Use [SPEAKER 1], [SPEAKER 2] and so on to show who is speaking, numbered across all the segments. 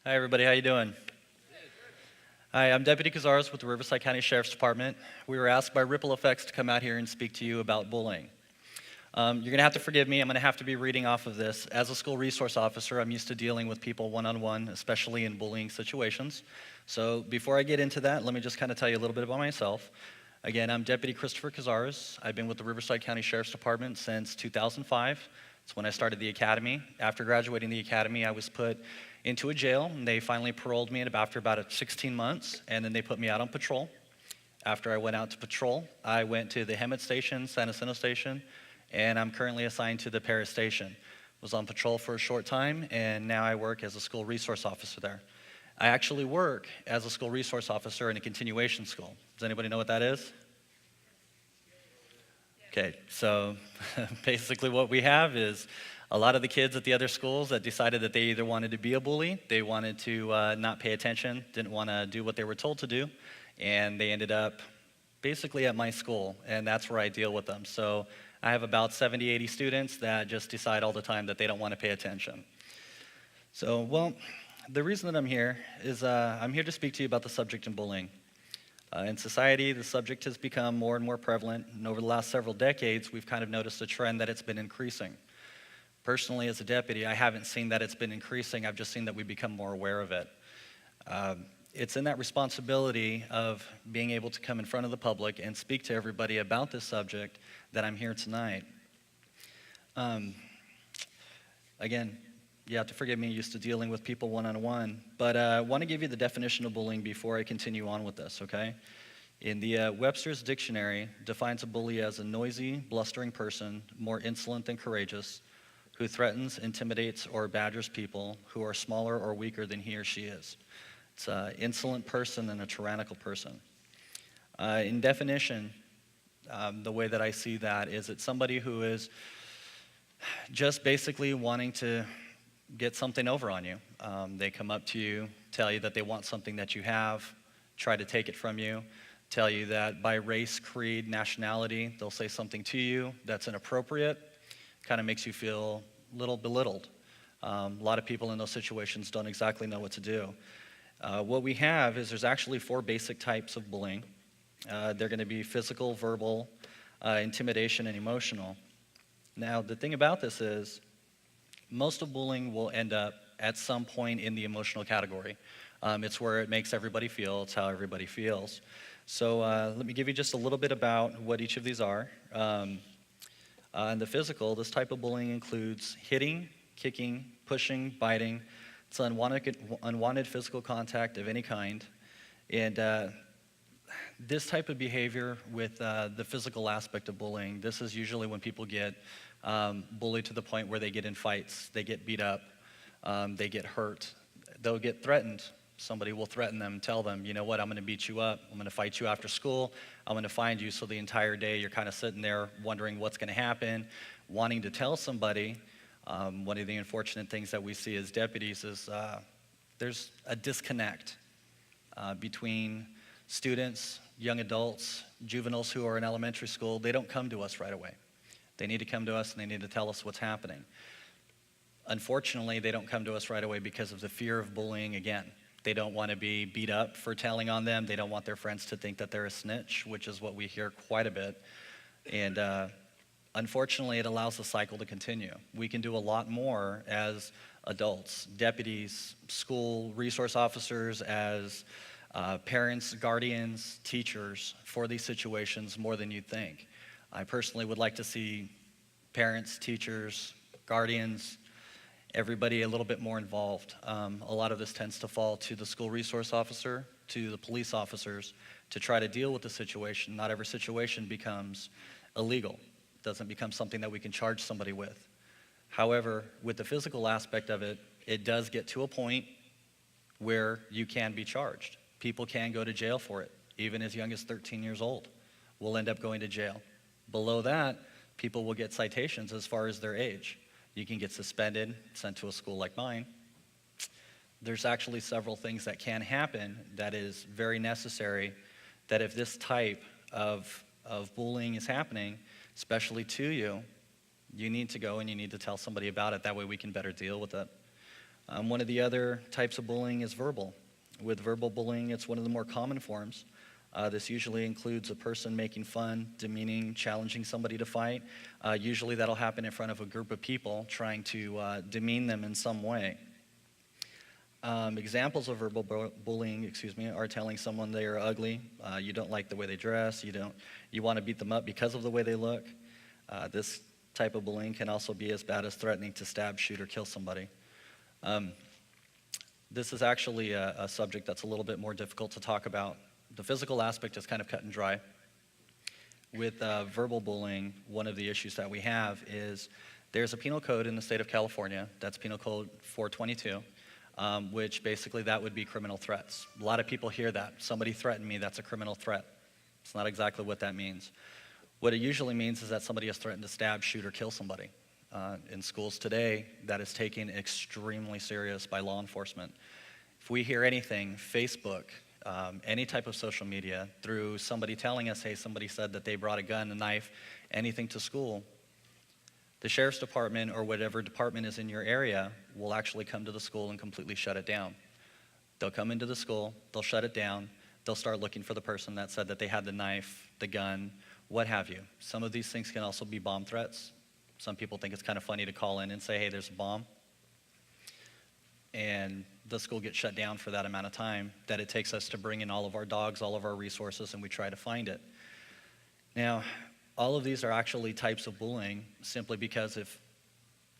[SPEAKER 1] Hi everybody, how you doing? Hi, I'm Deputy Cazares with the Riverside County Sheriff's Department. We were asked by RippleFX to come out here and speak to you about bullying. You're going to have to forgive me. I'm going to have to be reading off of this. As a school resource officer, I'm used to dealing with people one-on-one, especially in bullying situations. So before I get into that, let me just kind of tell you a little bit about myself. Again, I'm Deputy Christopher Cazares. I've been with the Riverside County Sheriff's Department since 2005. It's when I started the academy. After graduating the academy, I was put into a jail, and they finally paroled me after about 16 months, and then they put me out on patrol. After I went out to patrol, I went to the Hemet Station, San Jacinto Station, and I'm currently assigned to the Paris Station. Was on patrol for a short time, and now I work as a school resource officer there. I actually work as a school resource officer in a continuation school. Does anybody know what that is? Okay, so basically what we have is a lot of the kids at the other schools that decided that they either wanted to be a bully, they wanted to not pay attention, didn't want to do what they were told to do, and they ended up basically at my school, and that's where I deal with them. So I have about 70, 80 students that just decide all the time that they don't want to pay attention. So, well, the reason that I'm here is I'm here to speak to you about the subject in bullying. In society, the subject has become more and more prevalent, and over the last several decades, we've kind of noticed a trend that it's been increasing. Personally, as a deputy, I haven't seen that it's been increasing. I've just seen that we become more aware of it. It's in that responsibility of being able to come in front of the public and speak to everybody about this subject that I'm here tonight. Again, you have to forgive me, used to dealing with people one-on-one, but I want to give you the definition of bullying before I continue on with this, okay? In the Webster's Dictionary, defines a bully as a noisy, blustering person, more insolent than courageous, who threatens, intimidates, or badgers people who are smaller or weaker than he or she is. It's an insolent person and a tyrannical person. In definition, the way that I see that is it's somebody who is just basically wanting to get something over on you. They come up to you, tell you that they want something that you have, try to take it from you, tell you that by race, creed, nationality, they'll say something to you that's inappropriate, kind of makes you feel a little belittled. A lot of people in those situations don't exactly know what to do. What we have is there's actually 4 basic types of bullying. They're going to be physical, verbal, intimidation, and emotional. Now, the thing about this is most of bullying will end up at some point in the emotional category. It's where it makes everybody feel. It's how everybody feels. So let me give you just a little bit about what each of these are. In the physical, this type of bullying includes hitting, kicking, pushing, biting. It's unwanted physical contact of any kind. And this type of behavior with the physical aspect of bullying, this is usually when people get bullied to the point where they get in fights, they get beat up, they get hurt, they'll get threatened. Somebody will threaten them, tell them, you know what, I'm going to beat you up, I'm going to fight you after school, I'm going to find you. So the entire day you're kind of sitting there wondering what's going to happen, wanting to tell somebody. One of the unfortunate things that we see as deputies is there's a disconnect between students, young adults, juveniles who are in elementary school. They don't come to us right away. They need to come to us and they need to tell us what's happening. Unfortunately, they don't come to us right away because of the fear of bullying again. They don't want to be beat up for telling on them. They don't want their friends to think that they're a snitch, which is what we hear quite a bit. And unfortunately, it allows the cycle to continue. We can do a lot more as adults, deputies, school resource officers, as parents, guardians, teachers for these situations more than you'd think. I personally would like to see parents, teachers, guardians, everybody a little bit more involved. A lot of this tends to fall to the school resource officer, to the police officers, to try to deal with the situation. Not every situation becomes illegal. It doesn't become something that we can charge somebody with. However, with the physical aspect of it, it does get to a point where you can be charged. People can go to jail for it, even as young as 13 years old will end up going to jail. Below that, people will get citations as far as their age. You can get suspended, sent to a school like mine. There's actually several things that can happen that is very necessary, that if this type of bullying is happening, especially to you, you need to go and you need to tell somebody about it. That way we can better deal with it. One of the other types of bullying is verbal. With verbal bullying, it's one of the more common forms. This usually includes a person making fun, demeaning, challenging somebody to fight. Usually that'll happen in front of a group of people trying to demean them in some way. Examples of verbal bullying, are telling someone they are ugly, you don't like the way they dress, you want to beat them up because of the way they look. This type of bullying can also be as bad as threatening to stab, shoot, or kill somebody. This is actually a subject that's a little bit more difficult to talk about. The physical aspect is kind of cut and dry. With verbal bullying, one of the issues that we have is there's a penal code in the state of California, that's Penal Code 422, which basically that would be criminal threats. A lot of people hear that. Somebody threatened me, that's a criminal threat. It's not exactly what that means. What it usually means is that somebody has threatened to stab, shoot, or kill somebody. In schools today, that is taken extremely serious by law enforcement. If we hear anything, Facebook, any type of social media, through somebody telling us, hey, somebody said that they brought a gun, a knife, anything to school, the sheriff's department or whatever department is in your area will actually come to the school and completely shut it down. They'll come into the school, they'll shut it down, they'll start looking for the person that said that they had the knife, the gun, what have you. Some of these things can also be bomb threats. Some people think it's kind of funny to call in and say, hey, there's a bomb. And the school gets shut down for that amount of time that it takes us to bring in all of our dogs, all of our resources, and we try to find it. Now, all of these are actually types of bullying simply because if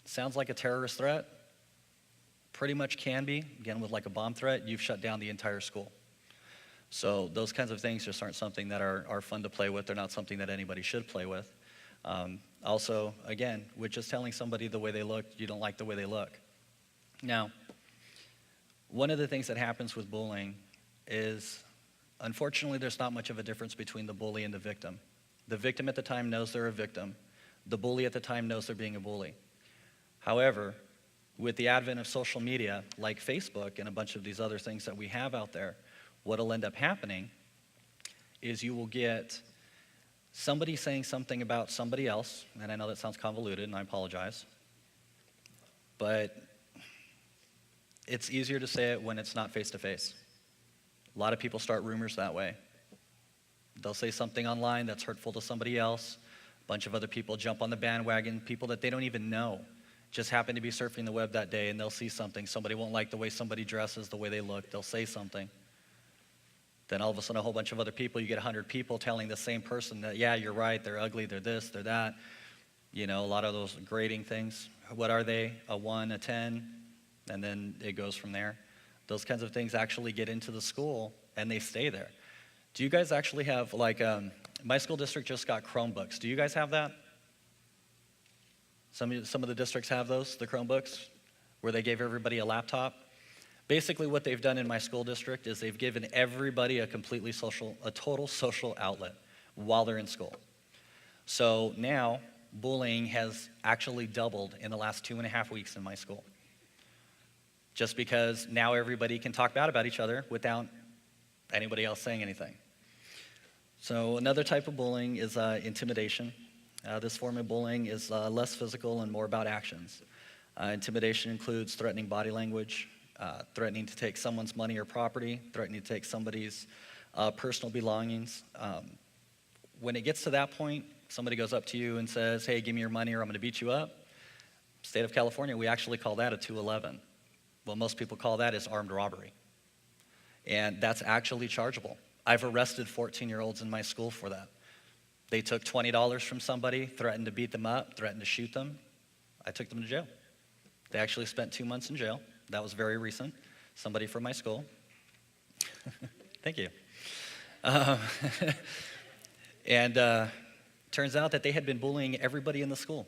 [SPEAKER 1] it sounds like a terrorist threat, pretty much can be. Again, with like a bomb threat, you've shut down the entire school. So those kinds of things just aren't something that are fun to play with. They're not something that anybody should play with. Also, again, with just telling somebody the way they look, you don't like the way they look. Now, one of the things that happens with bullying is, unfortunately, there's not much of a difference between the bully and the victim. The victim at the time knows they're a victim. The bully at the time knows they're being a bully. However, with the advent of social media, like Facebook and a bunch of these other things that we have out there, what'll end up happening is you will get somebody saying something about somebody else, and I know that sounds convoluted, and I apologize, but it's easier to say it when it's not face-to-face. A lot of people start rumors that way. They'll say something online that's hurtful to somebody else. A bunch of other people jump on the bandwagon, people that they don't even know, just happen to be surfing the web that day, and they'll see something. Somebody won't like the way somebody dresses, the way they look. They'll say something. Then all of a sudden, a whole bunch of other people, you get 100 people telling the same person that, yeah, you're right, they're ugly, they're this, they're that. You know, a lot of those grading things. What are they? A 1, a 10? And then it goes from there. Those kinds of things actually get into the school, and they stay there. Do you guys actually have, like, my school district just got Chromebooks. Do you guys have that? Some of the districts have those, the Chromebooks, where they gave everybody a laptop. Basically what they've done in my school district is they've given everybody a total social outlet while they're in school. So now bullying has actually doubled in the last 2.5 weeks in my school. Just because now everybody can talk bad about each other without anybody else saying anything. So another type of bullying is intimidation. This form of bullying is less physical and more about actions. Intimidation includes threatening body language, threatening to take someone's money or property, threatening to take somebody's personal belongings. When it gets to that point, somebody goes up to you and says, hey, give me your money or I'm going to beat you up. State of California, we actually call that a 211. What most people call that is armed robbery. And that's actually chargeable. I've arrested 14-year-olds in my school for that. They took $20 from somebody, threatened to beat them up, threatened to shoot them. I took them to jail. They actually spent 2 months in jail. That was very recent. Somebody from my school. Thank you. Turns out that they had been bullying everybody in the school.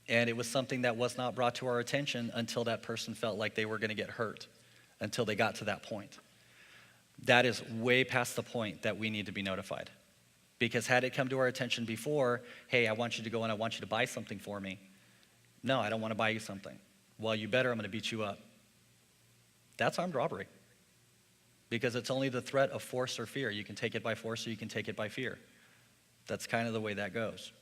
[SPEAKER 1] And it was something that was not brought to our attention until that person felt like they were going to get hurt, until they got to that point. That is way past the point that we need to be notified. Because had it come to our attention before, hey, I want you to go and I want you to buy something for me. No, I don't want to buy you something. Well, you better, I'm going to beat you up. That's armed robbery. Because it's only the threat of force or fear. You can take it by force or you can take it by fear. That's kind of the way that goes.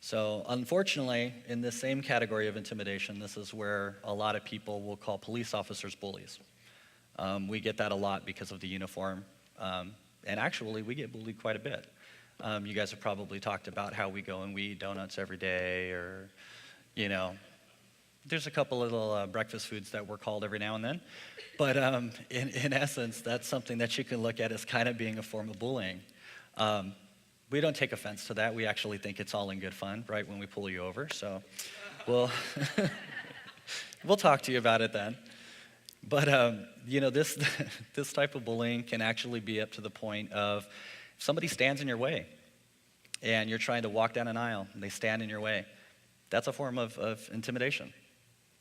[SPEAKER 1] So unfortunately, in this same category of intimidation, this is where a lot of people will call police officers bullies. We get that a lot because of the uniform. And actually, we get bullied quite a bit. You guys have probably talked about how we go and we eat donuts every day, or, you know, there's a couple little breakfast foods that we're called every now and then. But in essence, that's something that you can look at as kind of being a form of bullying. We don't take offense to that. We actually think it's all in good fun, right, when we pull you over. So we'll, we'll talk to you about it then. But, you know, this type of bullying can actually be up to the point of if somebody stands in your way and you're trying to walk down an aisle and they stand in your way. That's a form of intimidation.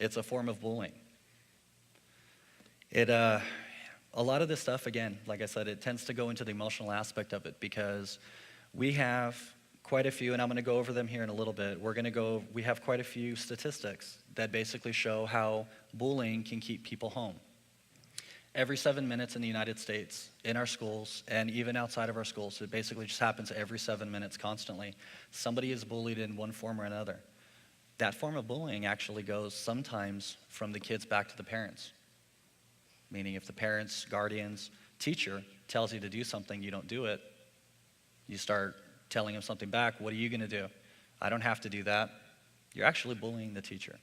[SPEAKER 1] It's a form of bullying. A lot of this stuff, again, like I said, it tends to go into the emotional aspect of it because we have quite a few, and I'm going to go over them here in a little bit. We have quite a few statistics that basically show how bullying can keep people home. Every 7 minutes in the United States, in our schools, and even outside of our schools, it basically just happens every 7 minutes constantly. Somebody is bullied in one form or another. That form of bullying actually goes sometimes from the kids back to the parents. Meaning if the parents, guardians, teacher tells you to do something, you don't do it, you start telling them something back, what are you going to do? I don't have to do that. You're actually bullying the teacher.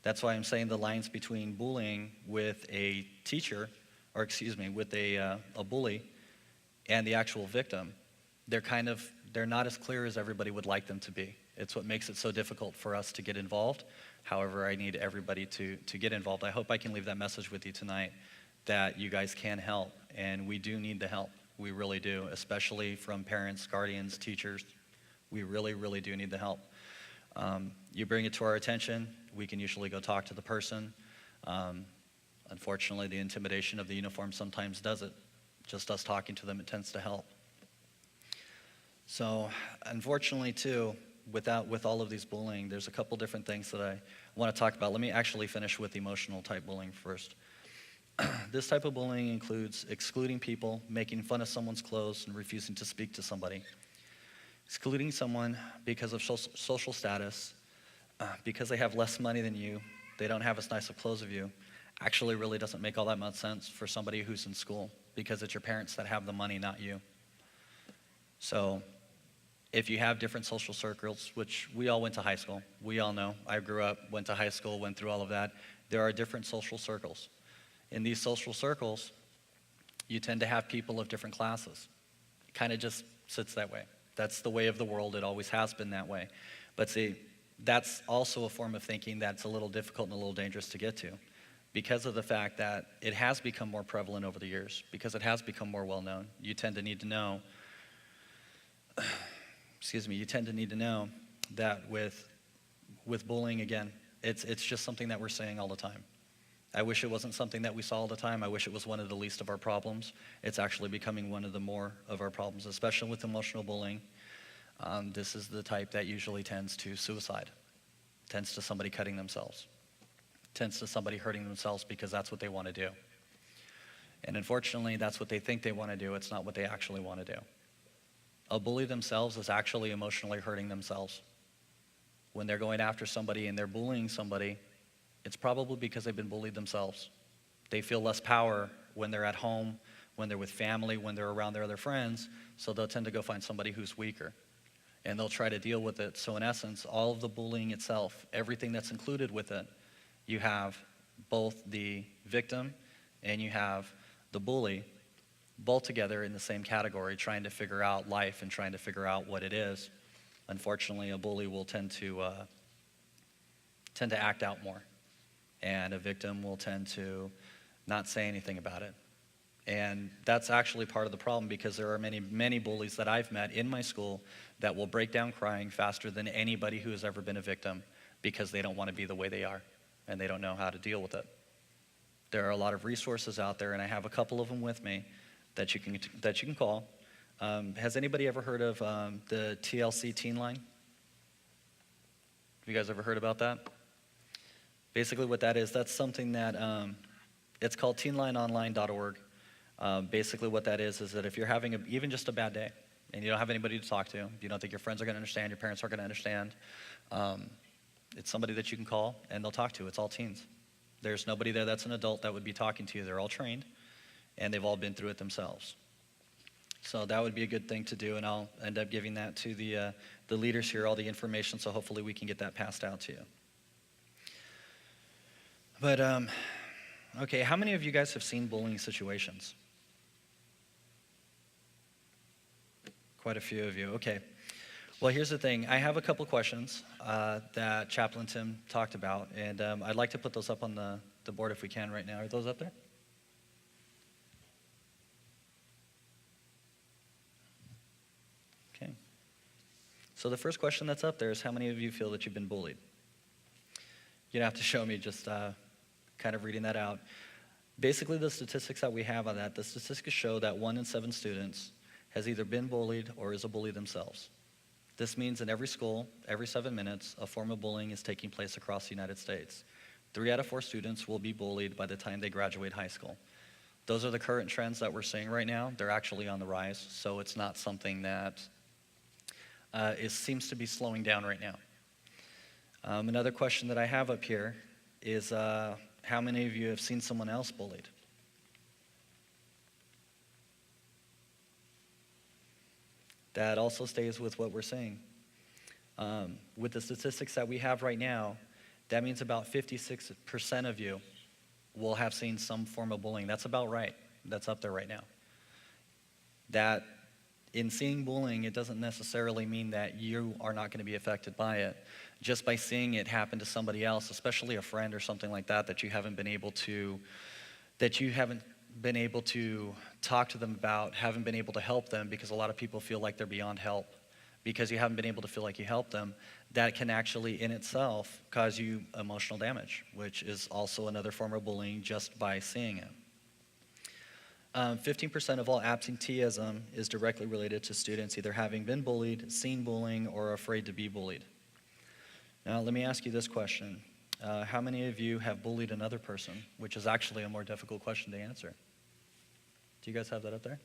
[SPEAKER 1] That's why I'm saying the lines between bullying with a teacher, or excuse me, with a bully and the actual victim, they're not as clear as everybody would like them to be. It's what makes it so difficult for us to get involved. However, I need everybody to get involved. I hope I can leave that message with you tonight, that you guys can help, and we do need the help. We really do, especially from parents, guardians, teachers. We really, really do need the help. You bring it to our attention, we can usually go talk to the person. Unfortunately, the intimidation of the uniform sometimes does it. Just us talking to them, it tends to help. So, unfortunately, too, with all of these bullying, there's a couple different things that I want to talk about. Let me actually finish with emotional type bullying first. This type of bullying includes excluding people, making fun of someone's clothes, and refusing to speak to somebody. Excluding someone because of social status, because they have less money than you, they don't have as nice of clothes as you, actually really doesn't make all that much sense for somebody who's in school, because it's your parents that have the money, not you. So if you have different social circles, which we all went to high school, we all know, I grew up, went to high school, went through all of that, there are different social circles. In these social circles, you tend to have people of different classes. It kind of just sits that way. That's the way of the world. It always has been that way. But see, that's also a form of thinking that's a little difficult and a little dangerous to get to, because of the fact that it has become more prevalent over the years, because it has become more well-known. You tend to need to know, you tend to need to know that with bullying, again, it's just something that we're saying all the time. I wish it wasn't something that we saw all the time. I wish it was one of the least of our problems. It's actually becoming one of the more of our problems, especially with emotional bullying. This is the type that usually tends to suicide, tends to somebody cutting themselves, tends to somebody hurting themselves because that's what they want to do. And unfortunately, that's what they think they want to do. It's not what they actually want to do. A bully themselves is actually emotionally hurting themselves. When they're going after somebody and they're bullying somebody, it's probably because they've been bullied themselves. They feel less power when they're at home, when they're with family, when they're around their other friends, so they'll tend to go find somebody who's weaker, and they'll try to deal with it. So in essence, all of the bullying itself, everything that's included with it, you have both the victim and you have the bully, both together in the same category, trying to figure out life and trying to figure out what it is. Unfortunately, a bully will tend to act out more, and a victim will tend to not say anything about it. And that's actually part of the problem, because there are many, many bullies that I've met in my school that will break down crying faster than anybody who has ever been a victim, because they don't want to be the way they are, and they don't know how to deal with it. There are a lot of resources out there, and I have a couple of them with me that you can call. Has anybody ever heard of the TLC Teen Line? Have you guys ever heard about that? Basically what that is, that's something that, it's called teenlineonline.org. Basically what that is that if you're having even just a bad day, and you don't have anybody to talk to, you don't think your friends are going to understand, your parents are going to understand, it's somebody that you can call and they'll talk to. It's all teens. There's nobody there that's an adult that would be talking to you. They're all trained, and they've all been through it themselves. So that would be a good thing to do, and I'll end up giving that to the leaders here, all the information, so hopefully we can get that passed out to you. But, okay, how many of you guys have seen bullying situations? Quite a few of you, okay. Well, here's the thing. I have a couple questions that Chaplain Tim talked about, and I'd like to put those up on the board if we can right now. Are those up there? Okay. So the first question that's up there is, how many of you feel that you've been bullied? You don't have to show me, just kind of reading that out. Basically, the statistics that we have on that, the statistics show that 1 in 7 students has either been bullied or is a bully themselves. This means in every school, every 7 minutes, a form of bullying is taking place across the United States. 3 out of 4 students will be bullied by the time they graduate high school. Those are the current trends that we're seeing right now. They're actually on the rise, so it's not something that seems to be slowing down right now. Another question that I have up here is, how many of you have seen someone else bullied? That also stays with what we're saying. With the statistics that we have right now, that means about 56% of you will have seen some form of bullying. That's about right. That's up there right now. That in seeing bullying, it doesn't necessarily mean that you are not going to be affected by it. Just by seeing it happen to somebody else, especially a friend or something like that, that you haven't been able to talk to them about, haven't been able to help them, because a lot of people feel like they're beyond help. Because you haven't been able to feel like you helped them, that can actually in itself cause you emotional damage, which is also another form of bullying just by seeing it. 15% of all absenteeism is directly related to students either having been bullied, seen bullying, or afraid to be bullied. Now, let me ask you this question. How many of you have bullied another person, which is actually a more difficult question to answer? Do you guys have that up there?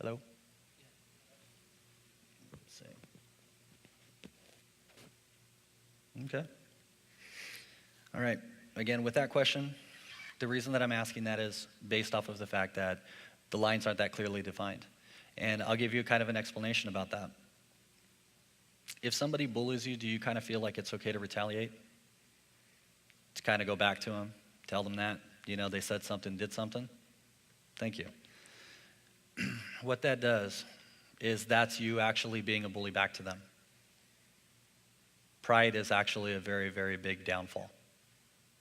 [SPEAKER 1] Hello? Let's see. Okay. All right. Again, with that question, the reason that I'm asking that is based off of the fact that the lines aren't that clearly defined. And I'll give you kind of an explanation about that. If somebody bullies you, do you kind of feel like it's okay to retaliate? To kind of go back to them, tell them that, they said something, did something? Thank you. What that does is that's you actually being a bully back to them. Pride is actually a very, very big downfall.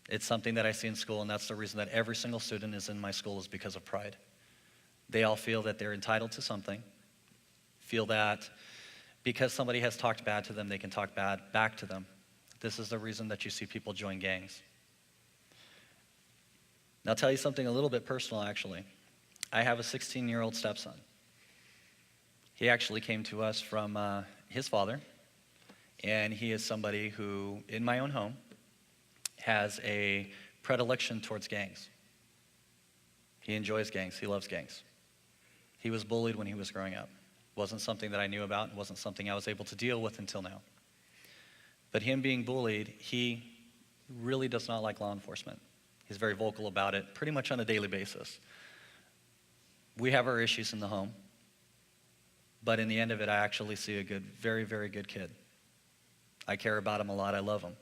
[SPEAKER 1] It's something that I see in school, and that's the reason that every single student is in my school, is because of pride. They all feel that they're entitled to something, feel that because somebody has talked bad to them, they can talk bad back to them. This is the reason that you see people join gangs. Now, I'll tell you something a little bit personal, actually. I have a 16-year-old stepson. He actually came to us from his father, and he is somebody who, in my own home, has a predilection towards gangs. He enjoys gangs. He loves gangs. He was bullied when he was growing up. Wasn't something that I knew about. It wasn't something I was able to deal with until now. But him being bullied, he really does not like law enforcement. He's very vocal about it pretty much on a daily basis. We have our issues in the home, but in the end of it, I actually see a good, very, very good kid. I care about him a lot. I love him.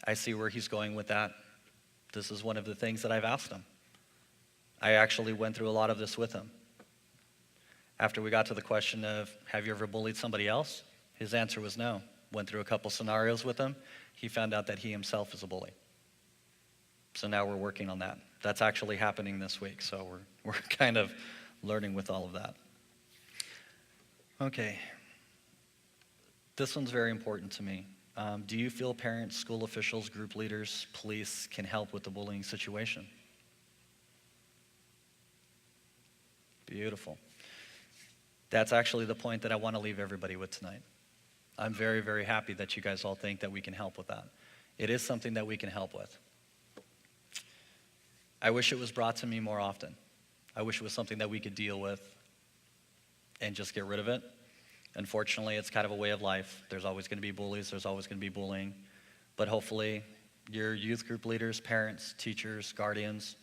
[SPEAKER 1] I see where he's going with that. This is one of the things that I've asked him. I actually went through a lot of this with him. After we got to the question of, have you ever bullied somebody else? His answer was no. Went through a couple scenarios with him. He found out that he himself is a bully. So now we're working on that. That's actually happening this week, so we're kind of learning with all of that. Okay. This one's very important to me. Do you feel parents, school officials, group leaders, police can help with the bullying situation? Beautiful. That's actually the point that I want to leave everybody with tonight. I'm very, very happy that you guys all think that we can help with that. It is something that we can help with. I wish it was brought to me more often. I wish it was something that we could deal with and just get rid of it. Unfortunately, it's kind of a way of life. There's always going to be bullies. There's always going to be bullying. But hopefully, your youth group leaders, parents, teachers, guardians,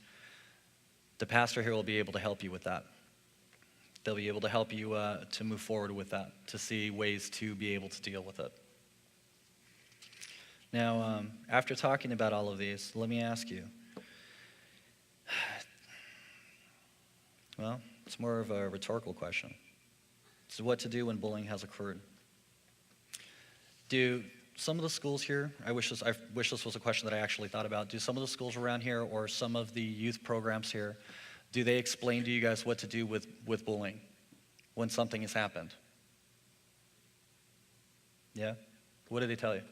[SPEAKER 1] the pastor here will be able to help you with that. They'll be able to help you to move forward with that, to see ways to be able to deal with it. Now, after talking about all of these, let me ask you, well, it's more of a rhetorical question. So what to do when bullying has occurred? Do some of the schools here, I wish this was a question that I actually thought about, do some of the schools around here or some of the youth programs here, do they explain to you guys what to do with bullying when something has happened? Yeah? What did they tell you?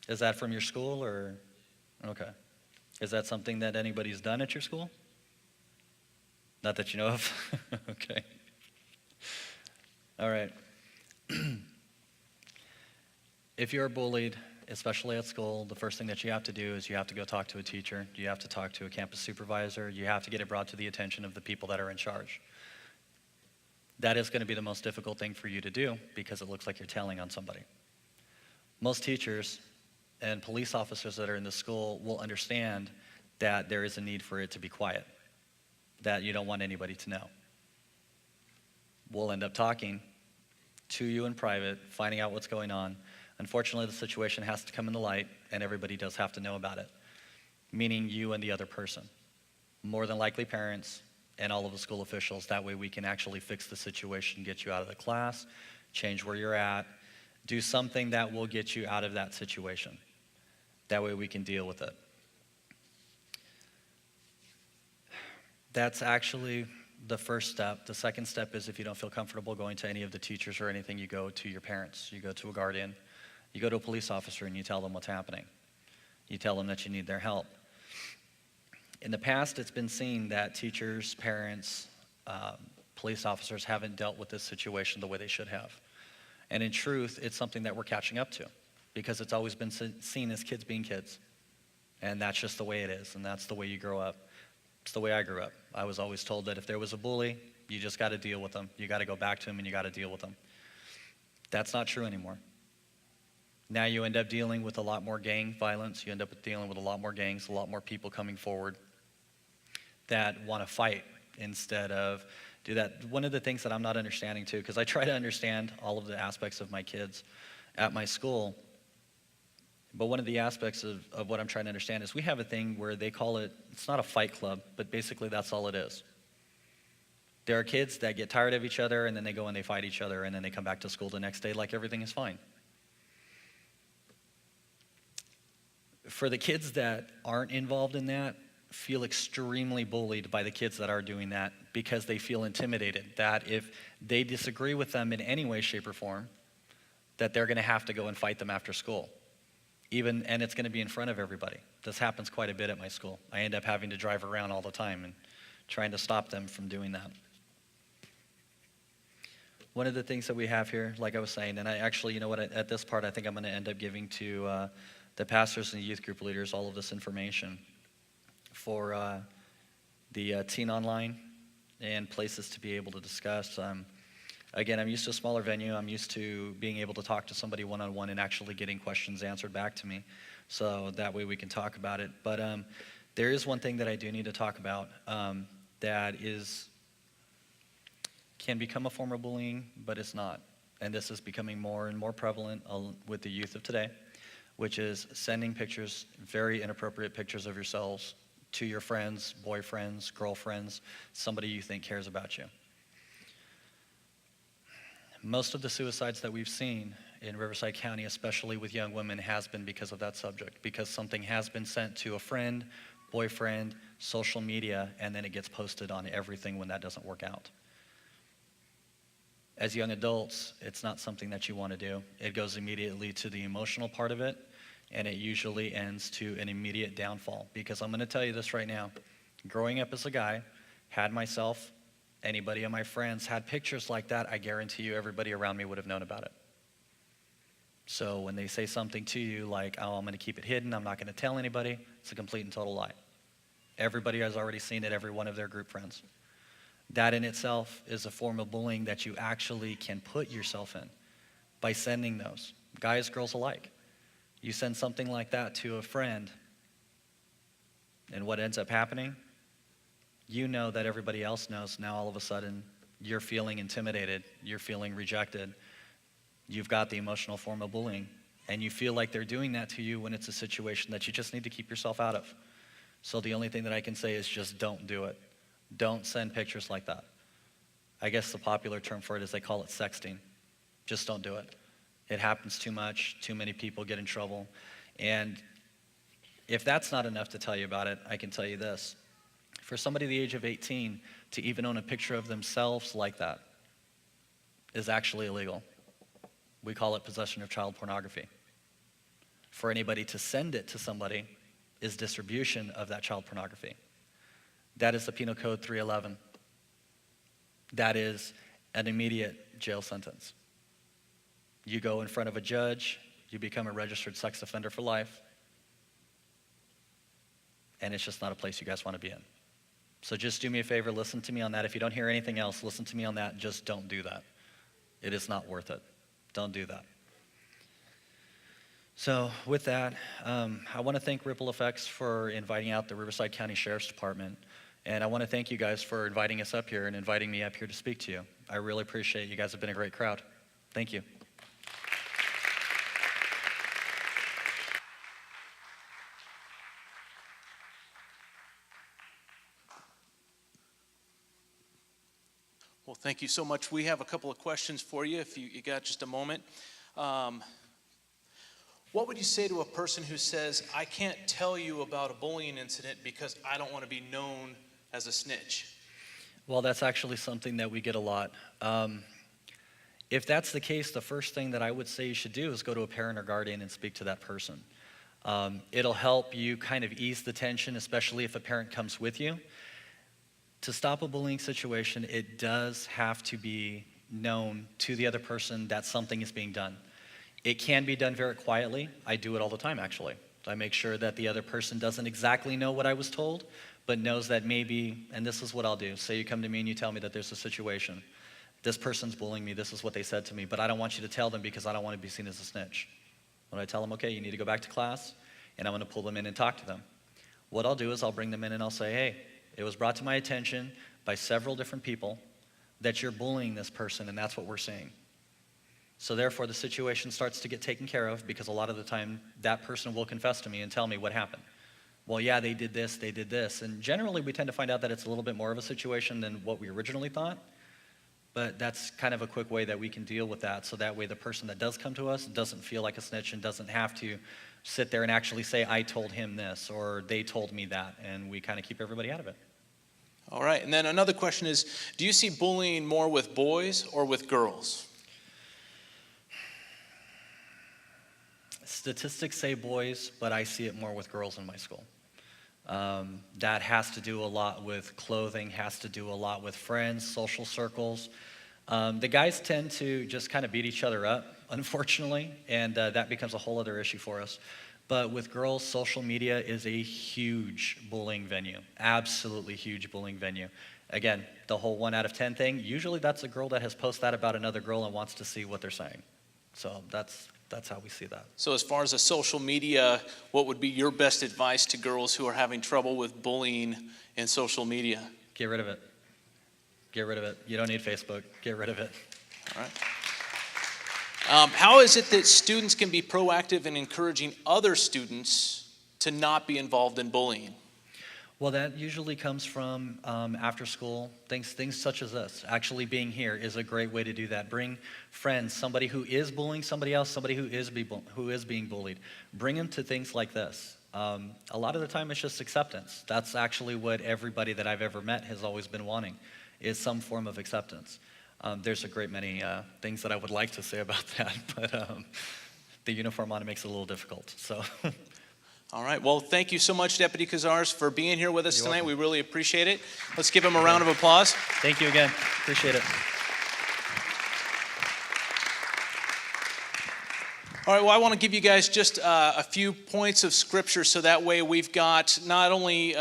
[SPEAKER 1] Is that from your school or? Okay. Is that something that anybody's done at your school? Not that you know of? Okay. All right. If you're bullied, especially at school, the first thing that you have to do is you have to go talk to a teacher. You have to talk to a campus supervisor. You have to get it brought to the attention of the people that are in charge. That is going to be the most difficult thing for you to do because it looks like you're telling on somebody. Most teachers and police officers that are in the school will understand that there is a need for it to be quiet, that you don't want anybody to know. We'll end up talking to you in private, finding out what's going on. Unfortunately, the situation has to come in the light, and everybody does have to know about it, meaning you and the other person. More than likely parents and all of the school officials. That way we can actually fix the situation, get you out of the class, change where you're at, do something that will get you out of that situation. That way we can deal with it. That's actually the first step. The second step is if you don't feel comfortable going to any of the teachers or anything, you go to your parents, you go to a guardian, you go to a police officer and you tell them what's happening. You tell them that you need their help. In the past, it's been seen that teachers, parents, police officers haven't dealt with this situation the way they should have. And in truth, it's something that we're catching up to because it's always been seen as kids being kids. And that's just the way it is, and that's the way you grow up. It's the way I grew up. I was always told that if there was a bully, you just got to deal with them. You got to go back to him and you got to deal with them. That's not true anymore. Now you end up dealing with a lot more gang violence. You end up dealing with a lot more gangs, a lot more people coming forward that want to fight instead of do that. One of the things that I'm not understanding too, because I try to understand all of the aspects of my kids at my school, but one of the aspects of what I'm trying to understand is we have a thing where they call it, it's not a fight club, but basically that's all it is. There are kids that get tired of each other and then they go and they fight each other and then they come back to school the next day like everything is fine. For the kids that aren't involved in that, feel extremely bullied by the kids that are doing that because they feel intimidated that if they disagree with them in any way, shape, or form, that they're going to have to go and fight them after school. And it's going to be in front of everybody. This happens quite a bit at my school. I end up having to drive around all the time and trying to stop them from doing that. One of the things that we have here, like I was saying, and I actually, you know what, at this part, I think I'm going to end up giving to the pastors and youth group leaders all of this information for the Teen Online and places to be able to discuss. Again, I'm used to a smaller venue. I'm used to being able to talk to somebody one-on-one and actually getting questions answered back to me. So that way we can talk about it. But there is one thing that I do need to talk about that can become a form of bullying, but it's not. And this is becoming more and more prevalent with the youth of today, which is sending pictures, very inappropriate pictures of yourselves to your friends, boyfriends, girlfriends, somebody you think cares about you. Most of the suicides that we've seen in Riverside County, especially with young women, has been because of that subject, because something has been sent to a friend, boyfriend, social media, and then it gets posted on everything when that doesn't work out. As young adults, it's not something that you want to do. It goes immediately to the emotional part of it, and it usually ends to an immediate downfall. Because I'm going to tell you this right now. Growing up as a guy, had myself, anybody of my friends had pictures like that, I guarantee you everybody around me would have known about it. So when they say something to you like, oh, I'm going to keep it hidden, I'm not going to tell anybody, it's a complete and total lie. Everybody has already seen it, every one of their group friends. That in itself is a form of bullying that you actually can put yourself in by sending those, guys, girls alike. You send something like that to a friend, and what ends up happening, you know that everybody else knows. Now all of a sudden, you're feeling intimidated, you're feeling rejected, you've got the emotional form of bullying, and you feel like they're doing that to you when it's a situation that you just need to keep yourself out of. So the only thing that I can say is just don't do it. Don't send pictures like that. I guess the popular term for it is they call it sexting. Just don't do it. It happens too much, too many people get in trouble. And if that's not enough to tell you about it, I can tell you this. For somebody the age of 18 to even own a picture of themselves like that is actually illegal. We call it possession of child pornography. For anybody to send it to somebody is distribution of that child pornography. That is the Penal Code 311. That is an immediate jail sentence. You go in front of a judge, you become a registered sex offender for life, and it's just not a place you guys want to be in. So just do me a favor, listen to me on that. If you don't hear anything else, listen to me on that. Just don't do that. It is not worth it. Don't do that. So with that, I want to thank RippleFX for inviting out the Riverside County Sheriff's Department. And I want to thank you guys for inviting us up here and inviting me up here to speak to you. I really appreciate it. You guys have been a great crowd. Thank you.
[SPEAKER 2] Well, thank you so much. We have a couple of questions for you if you got just a moment. What would you say to a person who says, I can't tell you about a bullying incident because I don't want to be known as a snitch?
[SPEAKER 1] Well, that's actually something that we get a lot. If that's the case, the first thing that I would say you should do is go to a parent or guardian and speak to that person. It'll help you kind of ease the tension, especially if a parent comes with you. To stop a bullying situation, it does have to be known to the other person that something is being done. It can be done very quietly. I do it all the time, actually. I make sure that the other person doesn't exactly know what I was told, but knows that maybe, and this is what I'll do. Say you come to me and you tell me that there's a situation. This person's bullying me, this is what they said to me, but I don't want you to tell them because I don't want to be seen as a snitch. When I tell them, okay, you need to go back to class, and I'm going to pull them in and talk to them. What I'll do is I'll bring them in and I'll say, hey, it was brought to my attention by several different people that you're bullying this person, and that's what we're seeing. So therefore, the situation starts to get taken care of because a lot of the time, that person will confess to me and tell me what happened. Well, yeah, they did this. And generally, we tend to find out that it's a little bit more of a situation than what we originally thought. But that's kind of a quick way that we can deal with that. So that way, the person that does come to us doesn't feel like a snitch and doesn't have to sit there and actually say, I told him this, or they told me that, and we kind of keep everybody out of it.
[SPEAKER 2] All right, and then another question is, do you see bullying more with boys or with girls?
[SPEAKER 1] Statistics say boys, but I see it more with girls in my school. That has to do a lot with clothing, has to do a lot with friends, social circles. The guys tend to just kind of beat each other up, unfortunately, and that becomes a whole other issue for us. But with girls, social media is a huge bullying venue, absolutely huge bullying venue. Again, the whole 1 out of 10 thing, usually that's a girl that has posted that about another girl and wants to see what they're saying. So that's how we see that.
[SPEAKER 2] So as far as the social media, what would be your best advice to girls who are having trouble with bullying in social media?
[SPEAKER 1] Get rid of it. Get rid of it. You don't need Facebook. Get rid of it.
[SPEAKER 2] All right. How is it that students can be proactive in encouraging other students to not be involved in bullying?
[SPEAKER 1] Well, that usually comes from after school, things such as this. Actually being here is a great way to do that. Bring friends, somebody who is bullying somebody else, somebody who is being bullied. Bring them to things like this. A lot of the time it's just acceptance. That's actually what everybody that I've ever met has always been wanting, is some form of acceptance. There's a great many things that I would like to say about that, but the uniform on it makes it a little difficult. So.
[SPEAKER 2] All right. Well, thank you so much, Deputy Cazares, for being here with us
[SPEAKER 1] You're
[SPEAKER 2] tonight.
[SPEAKER 1] welcome.
[SPEAKER 2] We really appreciate it. Let's give him a round of applause.
[SPEAKER 1] Thank you again. Appreciate it.
[SPEAKER 2] All right. Well, I want to give you guys just a few points of scripture so that way we've got not only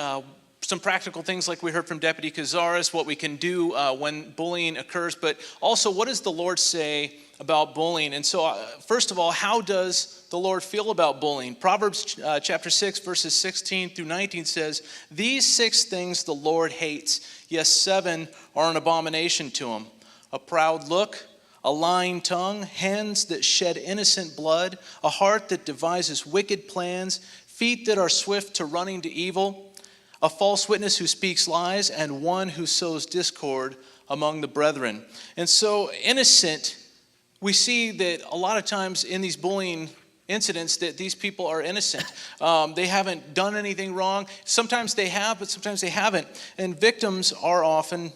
[SPEAKER 2] some practical things like we heard from Deputy Cazares, what we can do when bullying occurs, but also what does the Lord say about bullying? And so first of all, how does the Lord feel about bullying? Proverbs chapter 6, verses 16 through 19 says, "These 6 things the Lord hates, yes, 7 are an abomination to him. A proud look, a lying tongue, hands that shed innocent blood, a heart that devises wicked plans, feet that are swift to running to evil, a false witness who speaks lies, and one who sows discord among the brethren." And so innocent, we see that a lot of times in these bullying incidents that these people are innocent. They haven't done anything wrong. Sometimes they have, but sometimes they haven't. And victims are often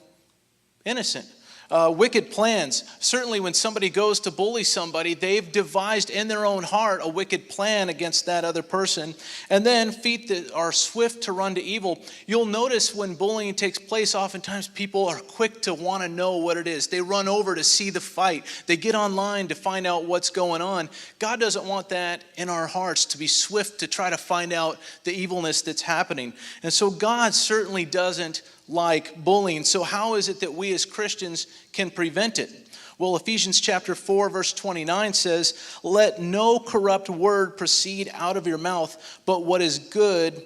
[SPEAKER 2] innocent. Wicked plans. Certainly when somebody goes to bully somebody, they've devised in their own heart a wicked plan against that other person. And then feet that are swift to run to evil. You'll notice when bullying takes place, oftentimes people are quick to want to know what it is. They run over to see the fight. They get online to find out what's going on. God doesn't want that in our hearts, to be swift to try to find out the evilness that's happening. And so God certainly doesn't like bullying. So how is it that we as Christians can prevent it? Well, Ephesians chapter 4, verse 29 says, "Let no corrupt word proceed out of your mouth, but what is good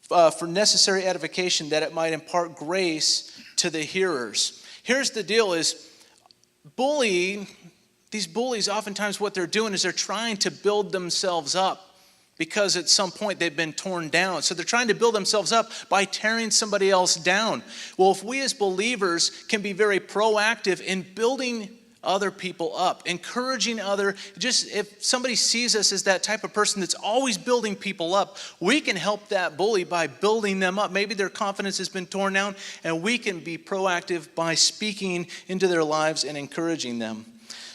[SPEAKER 2] for necessary edification, that it might impart grace to the hearers." Here's the deal is, bullying, these bullies, oftentimes what they're doing is they're trying to build themselves up, because at some point they've been torn down. So they're trying to build themselves up by tearing somebody else down. Well, if we as believers can be very proactive in building other people up, encouraging just if somebody sees us as that type of person that's always building people up, we can help that bully by building them up. Maybe their confidence has been torn down, and we can be proactive by speaking into their lives and encouraging them.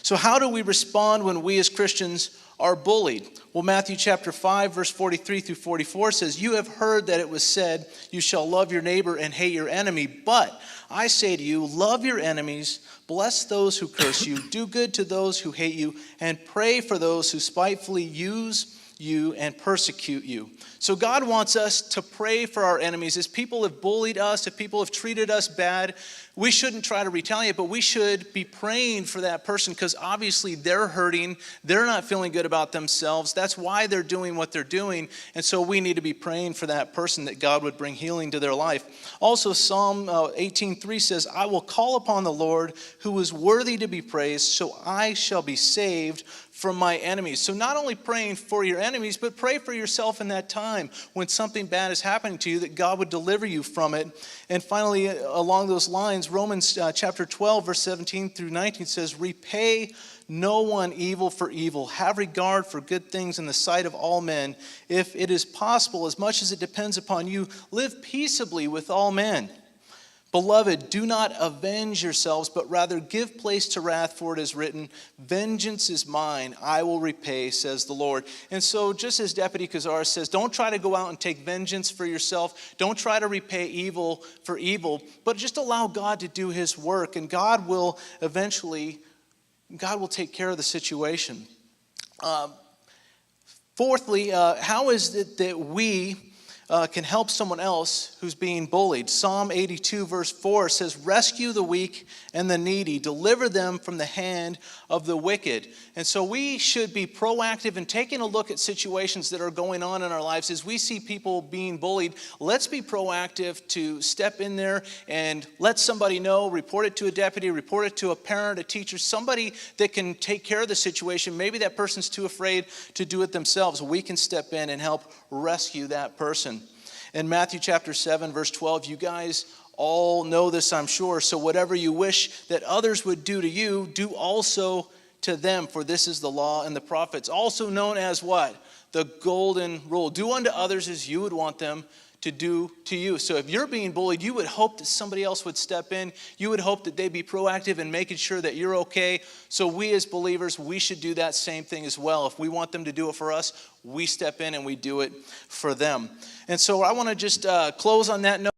[SPEAKER 2] So how do we respond when we as Christians are bullied? Well, Matthew chapter 5, verse 43 through 44 says, "You have heard that it was said, 'You shall love your neighbor and hate your enemy.' But I say to you, love your enemies, bless those who curse you, do good to those who hate you, and pray for those who spitefully use you and persecute you." So God wants us to pray for our enemies. As people have bullied us, if people have treated us bad, we shouldn't try to retaliate, but we should be praying for that person, because obviously they're hurting. They're not feeling good about themselves. That's why they're doing what they're doing. And so we need to be praying for that person, that God would bring healing to their life. Also, Psalm 18:3 says, "I will call upon the Lord who is worthy to be praised, so I shall be saved from my enemies." So not only praying for your enemies, but pray for yourself in that time when something bad is happening to you, that God would deliver you from it. And finally, along those lines, Romans chapter 12, verse 17 through 19 says, "Repay no one evil for evil. Have regard for good things in the sight of all men. If it is possible, as much as it depends upon you, live peaceably with all men. Beloved, do not avenge yourselves, but rather give place to wrath, for it is written, 'Vengeance is mine, I will repay, says the Lord.'" And so just as Deputy Cazares says, don't try to go out and take vengeance for yourself. Don't try to repay evil for evil, but just allow God to do his work, and God will take care of the situation. Fourthly, how is it that we can help someone else who's being bullied? Psalm 82 verse 4 says, "Rescue the weak and the needy, deliver them from the hand of the wicked." And so we should be proactive in taking a look at situations that are going on in our lives. As we see people being bullied, let's be proactive to step in there and let somebody know, report it to a deputy, report it to a parent, a teacher, somebody that can take care of the situation. Maybe that person's too afraid to do it themselves. We can step in and help rescue that person. In Matthew chapter 7, verse 12, you guys all know this, I'm sure. "So whatever you wish that others would do to you, do also to them, for this is the law and the prophets." Also known as what? The golden rule. Do unto others as you would want them to do to you. So if you're being bullied, you would hope that somebody else would step in. You would hope that they'd be proactive in making sure that you're okay. So we as believers, we should do that same thing as well. If we want them to do it for us, we step in and we do it for them. And so I want to just close on that note.